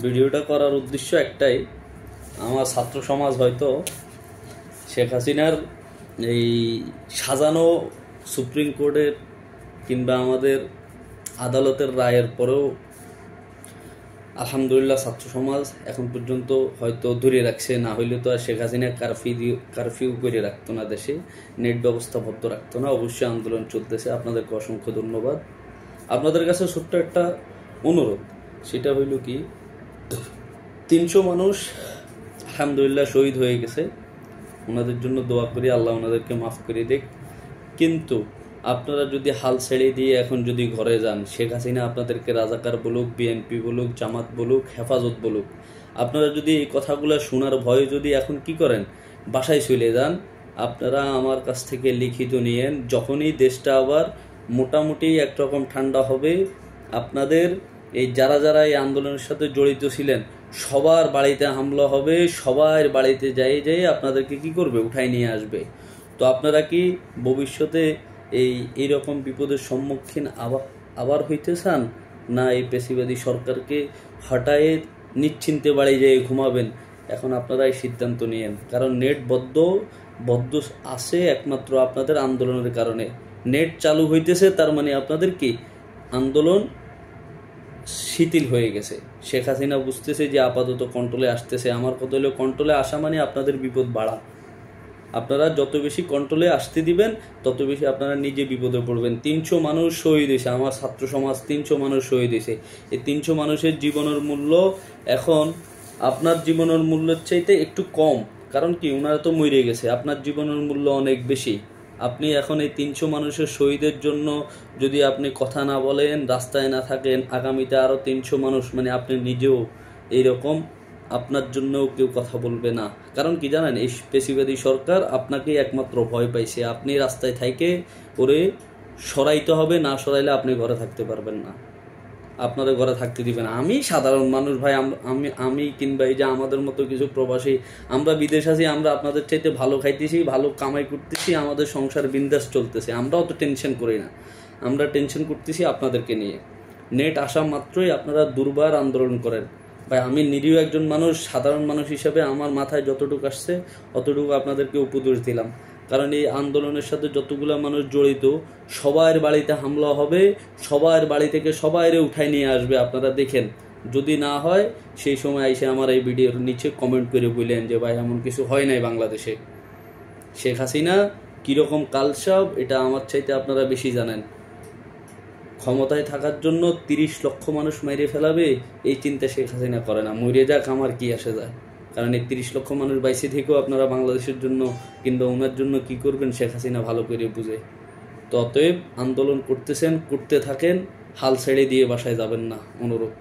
ভিডিওটা করার উদ্দেশ্য একটাই, আমার ছাত্র সমাজ হয়তো শেখ হাসিনার এই সাজানো সুপ্রিম কোর্টের কিংবা আমাদের আদালতের রায়ের পরেও আলহামদুলিল্লাহ ছাত্র সমাজ এখন পর্যন্ত হয়তো ধরে রাখছে, না হইলে তো আর শেখ হাসিনা কারফিউ করে রাখতো না, দেশে নেট ব্যবস্থা বদ্ধ রাখতো না। অবশ্যই আন্দোলন চলতেছে। আপনাদেরকে অসংখ্য ধন্যবাদ। আপনাদের কাছে ছোট্ট একটা অনুরোধ, সেটা হইল কি, 300 মানুষ আলহামদুলিল্লাহ শহীদ হয়ে গেছে, ওনাদের জন্য দোয়া করি, আল্লাহ ওনাদেরকে মাফ করে দেখ। কিন্তু আপনারা যদি হাল ছেড়ে দিয়ে এখন যদি ঘরে যান, শেখ হাসিনা আপনাদেরকে রাজাকার বলুক, বিএনপি বলুক, জামাত বলুক, হেফাজত বলুক, আপনারা যদি এই কথাগুলো শোনার ভয়ে যদি এখন কি করেন, বাসায় চলে যান, আপনারা আমার কাছ থেকে লিখিত নিয়েন। যখনই দেশটা আবার মোটামুটি একরকম ঠান্ডা হবে, আপনাদের এই যারা যারা এই আন্দোলনের সাথে জড়িত ছিলেন সবার বাড়িতে হামলা হবে, সবার বাড়িতে যাই আপনাদেরকে কি করবে, উঠাই নিয়ে আসবে। তো আপনারা কি ভবিষ্যতে এইরকম বিপদের সম্মুখীন আবার হইতে চান, না এই পেশিবাদী সরকারকে হটায়ে নিশ্চিন্তে বাড়ি যেয়ে ঘুমাবেন? এখন আপনারা এই সিদ্ধান্ত নিয়েন, কারণ নেট বদ্ধ আছে একমাত্র আপনাদের আন্দোলনের কারণে। নেট চালু হইতেছে, তার মানে আপনাদের কি আন্দোলন শিথিল হয়ে গেছে। শেখ হাসিনা বুঝতেছে যে আপাতত কন্ট্রোলে আসতেছে। আমার কথা হলো, কন্ট্রোলে আসা মানে আপনাদের বিপদ বাড়া। আপনারা যত বেশি কন্ট্রোলে আসতে দিবেন, তত বেশি আপনারা নিজে বিপদে পড়বেন। 300 মানুষ শহীদ হয়েছে, আমার ছাত্র সমাজ 300 মানুষ শহীদ হয়েছে। এই 300 মানুষের জীবনের মূল্য এখন আপনার জীবনের মূল্যের চাইতে একটু কম, কারণ কি ওনারা তো মরে গেছে। আপনার জীবনের মূল্য অনেক বেশি। আপনি এখন এই 300 মানুষের শহীদের জন্য যদি আপনি কথা না বলেন, রাস্তায় না থাকেন, আগামীতে আরও 300 মানুষ, মানে আপনি নিজেও এইরকম, আপনার জন্যও কেউ কথা বলবে না। কারণ কি জানেন, এই পেশিবাদী সরকার আপনাকেই একমাত্র ভয় পাইছে। আপনি রাস্তায় থাইকে ওরে সরাইতে হবে, না সরাইলে আপনি ঘরে থাকতে পারবেন না, আপনাদের ঘরে থাকতে দিবেন। আমি সাধারণ মানুষ ভাই, আমি কিংবা এই যে আমাদের মতো কিছু প্রবাসী, আমরা বিদেশ আছি, আমরা আপনাদের চাইতে ভালো খাইতেছি, ভালো কামাই করতেছি, আমাদের সংসার বিন্দাস চলতেছে, আমরাও তো টেনশন করি না। আমরা টেনশন করতেছি আপনাদেরকে নিয়ে। নেট আসা মাত্রই আপনারা দুর্বার আন্দোলন করেন। ভাই আমি নিরীহ একজন মানুষ, সাধারণ মানুষ হিসেবে আমার মাথায় যতটুকু আসছে অতটুকু আপনাদেরকে উপদেশ দিলাম। কারণ এই আন্দোলনের সাথে যতগুলো মানুষ জড়িত, সবার বাড়িতে হামলা হবে, সবার বাড়ি থেকে সবাইরে উঠাই নিয়ে আসবে। আপনারা দেখেন, যদি না হয় সেই সময় এসে আমার এই ভিডিওর নিচে কমেন্ট করে বললেন যে ভাই এমন কিছু হয় নাই বাংলাদেশে। শেখ হাসিনা কীরকম কালসাপ, এটা আমার চাইতে আপনারা বেশি জানেন। ক্ষমতায় থাকার জন্য 30 লক্ষ মানুষ মেরে ফেলাবে, এই চিন্তা শেখ হাসিনা করে না। মরে যাক, আমার কি আসে যায়। কারণ এই 30 লক্ষ মানুষ বাইসে থেকেও আপনারা বাংলাদেশের জন্য কিংবা ওনার জন্য কি করবেন শেখ হাসিনা ভালো করে বুঝে। তো অতএব আন্দোলন করতেছেন, করতে থাকেন, হাল ছেড়ে দিয়ে বাসায় যাবেন না, অনুরোধ।